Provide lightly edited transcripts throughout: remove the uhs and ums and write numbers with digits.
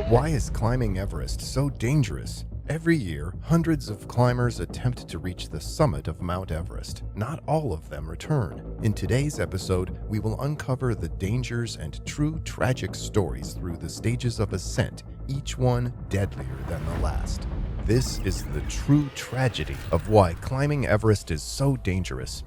Why is climbing Everest so dangerous? Every year, hundreds of climbers attempt to reach the summit of Mount Everest. Not all of them return. In today's episode, we will uncover the dangers and true tragic stories through the stages of ascent, each one deadlier than the last. This is the true tragedy of why climbing Everest is so dangerous.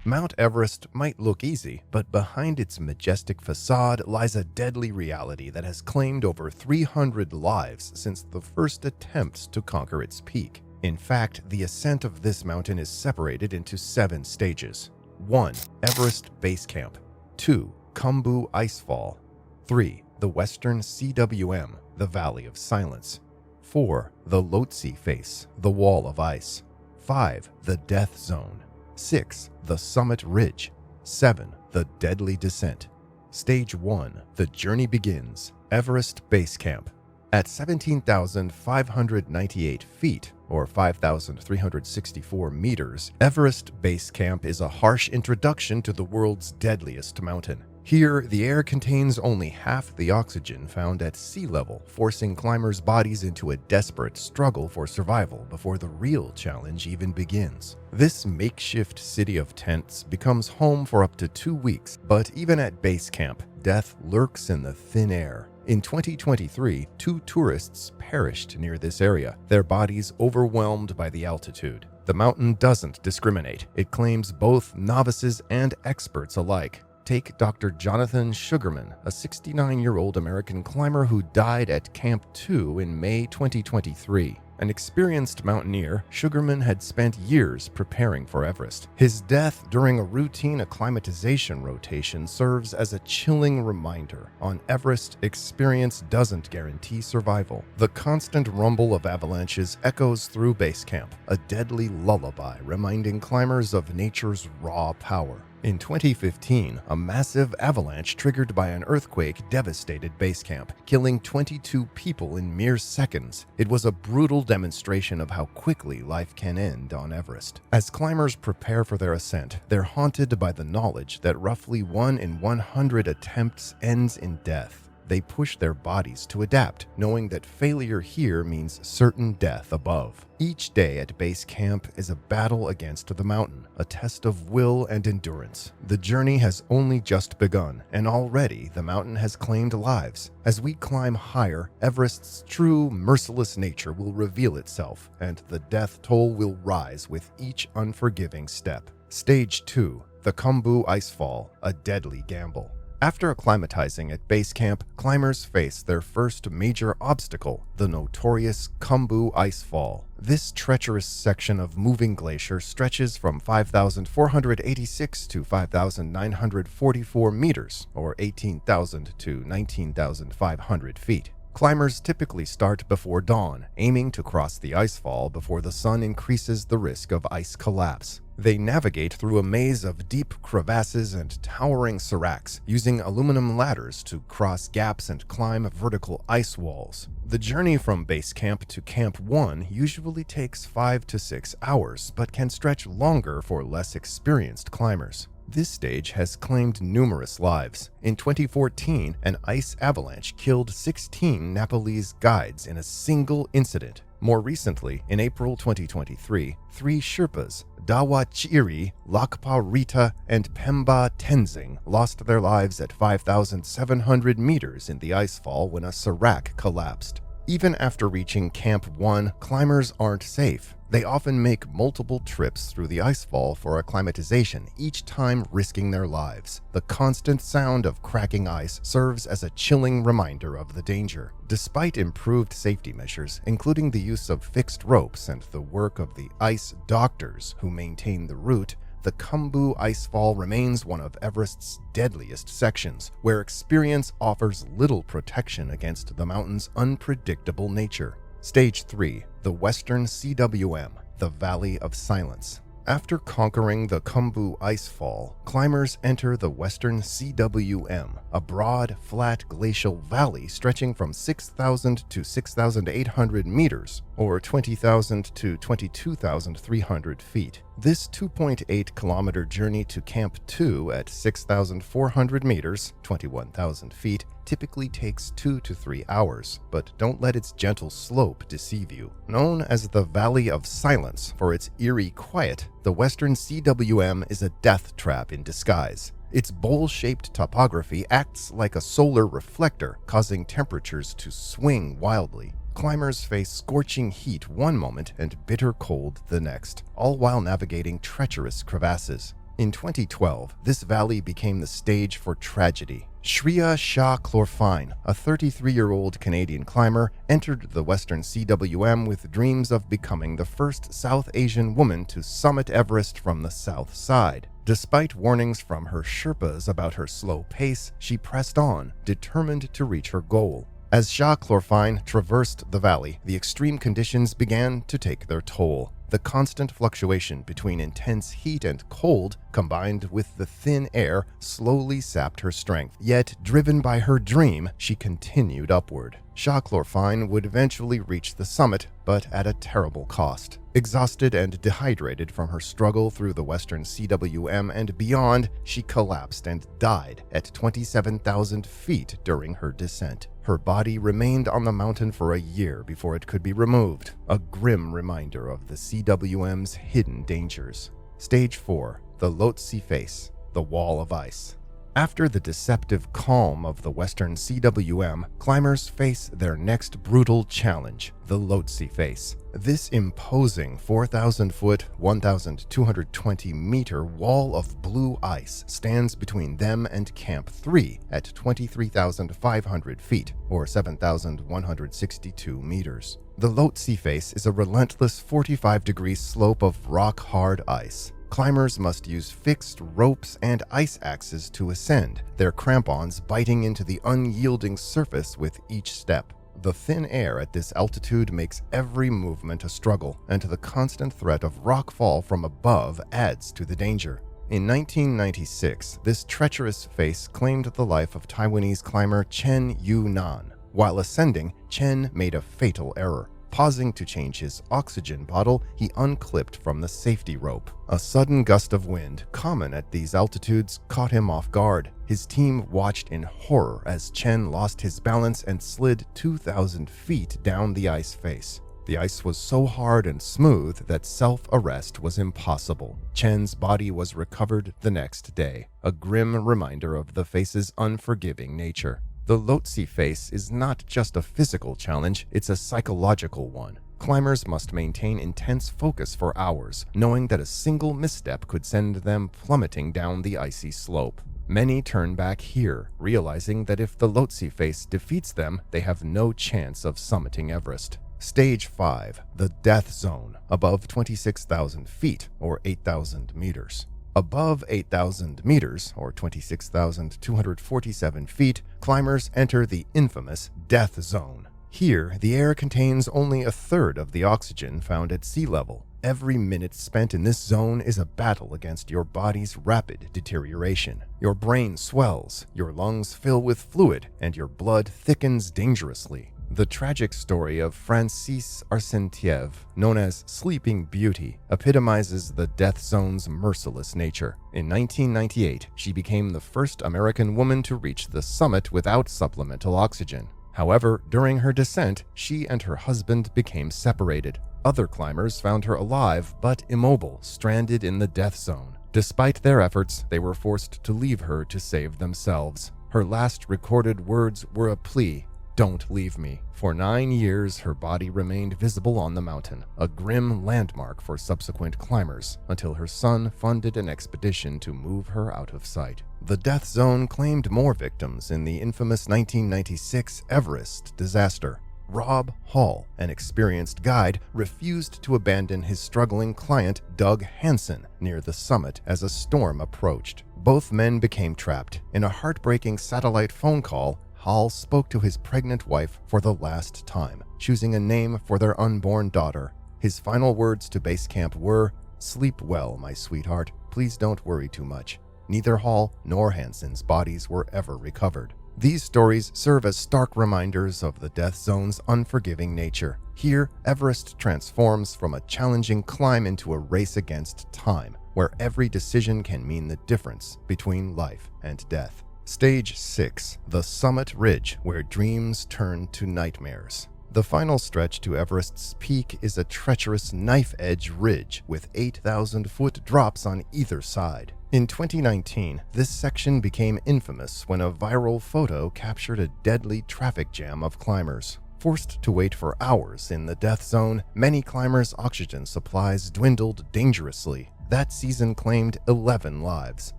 Mount Everest might look easy, but behind its majestic facade lies a deadly reality that has claimed over 300 lives since the first attempts to conquer its peak. In fact, the ascent of this mountain is separated into 7 stages. 1. Everest Base Camp. 2. Kumo Icefall. 3. The Western CWM, the Valley of Silence. 4. The Lhotse Face, the Wall of Ice. 5. The Death Zone. 6. The Summit Ridge. 7. The Deadly Descent. Stage 1. The journey begins. Everest Base Camp. At 17,598 feet, or 5,364 meters, Everest Base Camp is a harsh introduction to the world's deadliest mountain. Here, the air contains only half the oxygen found at sea level, forcing climbers' bodies into a desperate struggle for survival before the real challenge even begins. This makeshift city of tents becomes home for up to 2 weeks, but even at base camp, death lurks in the thin air. In 2023, 2 tourists perished near this area, their bodies overwhelmed by the altitude. The mountain doesn't discriminate. It claims both novices and experts alike. Take Dr. Jonathan Sugarman, a 69-year-old American climber who died at Camp 2 in May 2023. An experienced mountaineer, Sugarman had spent years preparing for Everest. His death during a routine acclimatization rotation serves as a chilling reminder. On Everest, experience doesn't guarantee survival. The constant rumble of avalanches echoes through base camp, a deadly lullaby reminding climbers of nature's raw power. In 2015, a massive avalanche triggered by an earthquake devastated base camp, killing 22 people in mere seconds. It was a brutal demonstration of how quickly life can end on Everest. As climbers prepare for their ascent, they're haunted by the knowledge that roughly 1 in 100 attempts ends in death. They push their bodies to adapt, knowing that failure here means certain death above. Each day at base camp is a battle against the mountain, a test of will and endurance. The journey has only just begun, and already the mountain has claimed lives. As we climb higher, Everest's true, merciless nature will reveal itself, and the death toll will rise with each unforgiving step. Stage 2. The Kumo Icefall, a deadly gamble. After acclimatizing at base camp, climbers face their first major obstacle, the notorious Kumo Icefall. This treacherous section of moving glacier stretches from 5,486 to 5,944 meters, or 18,000 to 19,500 feet. Climbers typically start before dawn, aiming to cross the icefall before the sun increases the risk of ice collapse. They navigate through a maze of deep crevasses and towering seracs, using aluminum ladders to cross gaps and climb vertical ice walls. The journey from base camp to Camp 1 usually takes 5 to 6 hours, but can stretch longer for less experienced climbers. This stage has claimed numerous lives. In 2014, an ice avalanche killed 16 Nepalese guides in a single incident. More recently, in April 2023, 3 Sherpas, Dawa Chiri, Lakpa Rita, and Pemba Tenzing lost their lives at 5,700 meters in the icefall when a serac collapsed. Even after reaching Camp 1, climbers aren't safe. They often make multiple trips through the icefall for acclimatization, each time risking their lives. The constant sound of cracking ice serves as a chilling reminder of the danger. Despite improved safety measures, including the use of fixed ropes and the work of the ice doctors who maintain the route, the Kumo Icefall remains one of Everest's deadliest sections, where experience offers little protection against the mountain's unpredictable nature. Stage 3. The Western CWM, the Valley of Silence. After conquering the Kumo Icefall, climbers enter the Western CWM, a broad, flat glacial valley stretching from 6,000 to 6,800 meters, or 20,000 to 22,300 feet. This 2.8-kilometer journey to Camp 2 at 6,400 meters, 21,000 feet, typically takes 2 to 3 hours, but don't let its gentle slope deceive you. Known as the Valley of Silence for its eerie quiet, the Western CWM is a death trap in disguise. Its bowl-shaped topography acts like a solar reflector, causing temperatures to swing wildly. Climbers face scorching heat one moment and bitter cold the next, all while navigating treacherous crevasses. In 2012, this valley became the stage for tragedy. Shreya Shah Chlorfine, a 33-year-old Canadian climber, entered the Western CWM with dreams of becoming the first South Asian woman to summit Everest from the south side. Despite warnings from her Sherpas about her slow pace, she pressed on, determined to reach her goal. As Shah Chlorfine traversed the valley, the extreme conditions began to take their toll. The constant fluctuation between intense heat and cold, combined with the thin air, slowly sapped her strength. Yet, driven by her dream, she continued upward. Shah Chlorfine would eventually reach the summit, but at a terrible cost. Exhausted and dehydrated from her struggle through the Western CWM and beyond, she collapsed and died at 27,000 feet during her descent. Her body remained on the mountain for a year before it could be removed, a grim reminder of the CWM's hidden dangers. Stage 4. The Lhotse Face, the Wall of Ice. After the deceptive calm of the Western CWM, climbers face their next brutal challenge, the Lhotse Face. This imposing 4,000-foot, 1,220-meter wall of blue ice stands between them and Camp 3 at 23,500 feet, or 7,162 meters. The Lhotse Face is a relentless 45-degree slope of rock-hard ice. Climbers must use fixed ropes and ice axes to ascend, their crampons biting into the unyielding surface with each step. The thin air at this altitude makes every movement a struggle, and the constant threat of rockfall from above adds to the danger. In 1996, this treacherous face claimed the life of Taiwanese climber Chen Yu-nan. While ascending, Chen made a fatal error. Pausing to change his oxygen bottle, he unclipped from the safety rope. A sudden gust of wind, common at these altitudes, caught him off guard. His team watched in horror as Chen lost his balance and slid 2,000 feet down the ice face. The ice was so hard and smooth that self-arrest was impossible. Chen's body was recovered the next day, a grim reminder of the face's unforgiving nature. The Lhotse Face is not just a physical challenge, it's a psychological one. Climbers must maintain intense focus for hours, knowing that a single misstep could send them plummeting down the icy slope. Many turn back here, realizing that if the Lhotse Face defeats them, they have no chance of summiting Everest. Stage 5, the Death Zone, above 26,000 feet, or 8,000 meters. Above 8,000 meters, or 26,247 feet, climbers enter the infamous Death Zone. Here, the air contains only a third of the oxygen found at sea level. Every minute spent in this zone is a battle against your body's rapid deterioration. Your brain swells, your lungs fill with fluid, and your blood thickens dangerously. The tragic story of Francis Arsentiev, known as Sleeping Beauty, epitomizes the death zone's merciless nature. In 1998, she became the first American woman to reach the summit without supplemental oxygen. However, during her descent, she and her husband became separated. Other climbers found her alive but immobile, stranded in the death zone. Despite their efforts, they were forced to leave her to save themselves. Her last recorded words were a plea: "Don't leave me." For 9 years, her body remained visible on the mountain, a grim landmark for subsequent climbers, until her son funded an expedition to move her out of sight. The death zone claimed more victims in the infamous 1996 Everest disaster. Rob Hall, an experienced guide, refused to abandon his struggling client, Doug Hansen, near the summit as a storm approached. Both men became trapped. In a heartbreaking satellite phone call, Hall spoke to his pregnant wife for the last time, choosing a name for their unborn daughter. His final words to base camp were, "Sleep well, my sweetheart. Please don't worry too much." Neither Hall nor Hansen's bodies were ever recovered. These stories serve as stark reminders of the death zone's unforgiving nature. Here, Everest transforms from a challenging climb into a race against time, where every decision can mean the difference between life and death. Stage 6. The Summit Ridge, where dreams turn to nightmares. The final stretch to Everest's peak is a treacherous knife-edge ridge with 8,000-foot drops on either side. In 2019, this section became infamous when a viral photo captured a deadly traffic jam of climbers. Forced to wait for hours in the death zone, many climbers' oxygen supplies dwindled dangerously. That season claimed 11 lives,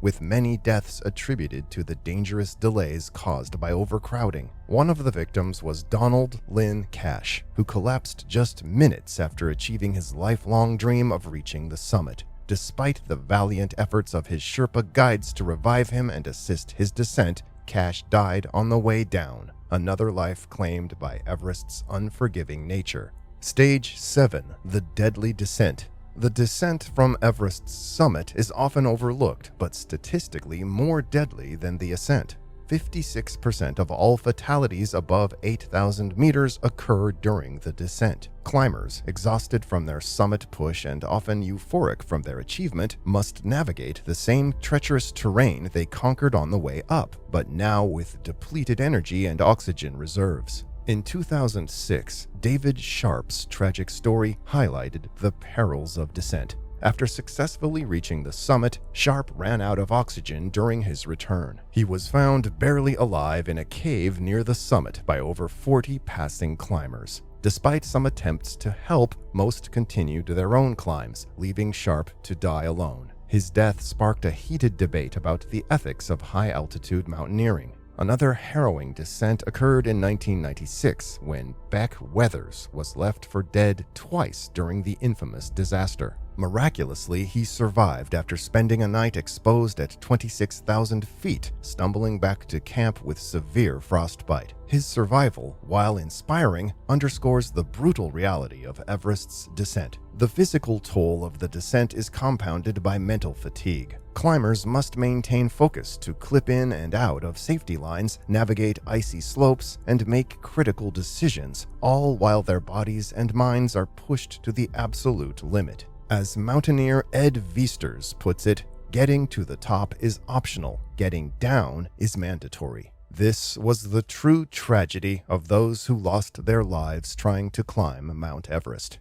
with many deaths attributed to the dangerous delays caused by overcrowding. One of the victims was Donald Lynn Cash, who collapsed just minutes after achieving his lifelong dream of reaching the summit. Despite the valiant efforts of his Sherpa guides to revive him and assist his descent, Cash died on the way down, another life claimed by Everest's unforgiving nature. Stage 7. The Deadly Descent. The descent from Everest's summit is often overlooked, but statistically more deadly than the ascent. 56% of all fatalities above 8,000 meters occur during the descent. Climbers, exhausted from their summit push and often euphoric from their achievement, must navigate the same treacherous terrain they conquered on the way up, but now with depleted energy and oxygen reserves. In 2006, David Sharp's tragic story highlighted the perils of descent. After successfully reaching the summit, Sharp ran out of oxygen during his return. He was found barely alive in a cave near the summit by over 40 passing climbers. Despite some attempts to help, most continued their own climbs, leaving Sharp to die alone. His death sparked a heated debate about the ethics of high-altitude mountaineering. Another harrowing descent occurred in 1996 when Beck Weathers was left for dead twice during the infamous disaster. Miraculously, he survived after spending a night exposed at 26,000 feet, stumbling back to camp with severe frostbite. His survival, while inspiring, underscores the brutal reality of Everest's descent. The physical toll of the descent is compounded by mental fatigue. Climbers must maintain focus to clip in and out of safety lines, navigate icy slopes, and make critical decisions, all while their bodies and minds are pushed to the absolute limit. As mountaineer Ed Viesters puts it, getting to the top is optional, getting down is mandatory. This was the true tragedy of those who lost their lives trying to climb Mount Everest.